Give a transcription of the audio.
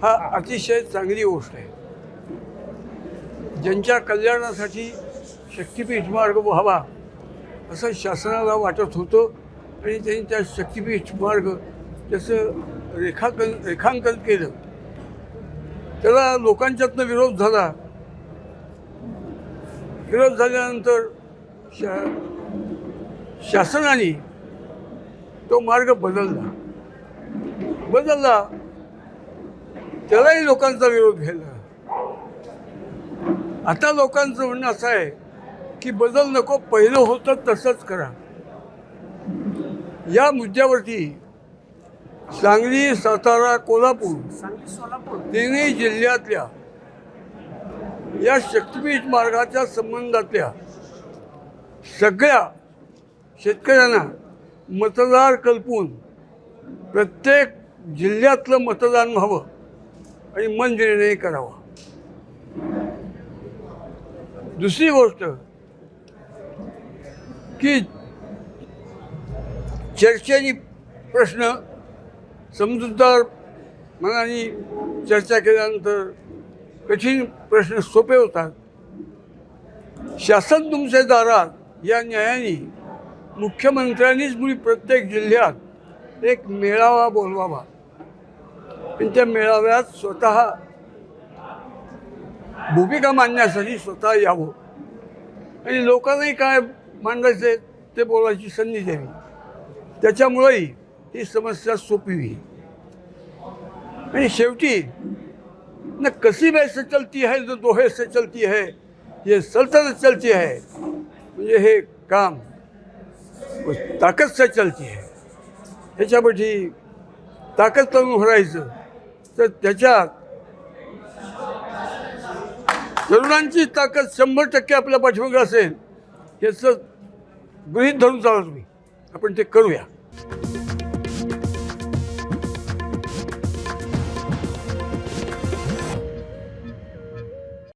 हा अतिशय चांगली गोष्ट आहे. ज्यांच्या कल्याणासाठी शक्तिपीठ मार्ग व्हावा असं शासनाला वाटत होतं आणि त्यांनी त्या शक्तिपीठ मार्ग त्याचं रेखांकन केलं. त्याला लोकांच्यातनं विरोध झाला. विरोध झाल्यानंतर शासनाने तो मार्ग बदलला. त्यालाही लोकांचा विरोध घ्यायला. आता लोकांचं म्हणणं असं आहे की बदल नको, पहिलं होतं तसंच करा. या मुद्द्यावरती सांगली, सातारा, कोल्हापूर तिन्ही जिल्ह्यातल्या या शक्तिपीठ मार्गाच्या संबंधातल्या सगळ्या शेतकऱ्यांना मतदार कल्पून प्रत्येक जिल्ह्यातलं मतदान व्हावं आणि मन निर्णय करावा. दुसरी गोष्ट की चर्चेने प्रश्न समजूतदार मनाने चर्चा केल्यानंतर कठीण प्रश्न सोपे होतात. शासन तुमच्या दारात या न्यायाने मुख्यमंत्र्यांनीच मुळी प्रत्येक जिल्ह्यात एक मेळावा बोलवावा आणि त्या मेळाव्यात स्वतः भूमिका मांडण्यासाठी स्वतः यावं आणि लोकांनाही काय मांडायचे ते बोलायची संधी द्यावी. त्याच्यामुळेही ही समस्या सोपी होईल. आणि शेवटी न कसी वैसे चलती है जो दोहे से चलती है, ये सल्तनत चलती है. म्हणजे हे काम ताकद से चलती है. ह्याच्यापाठी ताकद करून भरायचं तर त्याच्यात तरुणांची ताकद 100% आपल्या पाठीमागे असेल याचं गृहीत धरून चालत मी आपण ते करूया.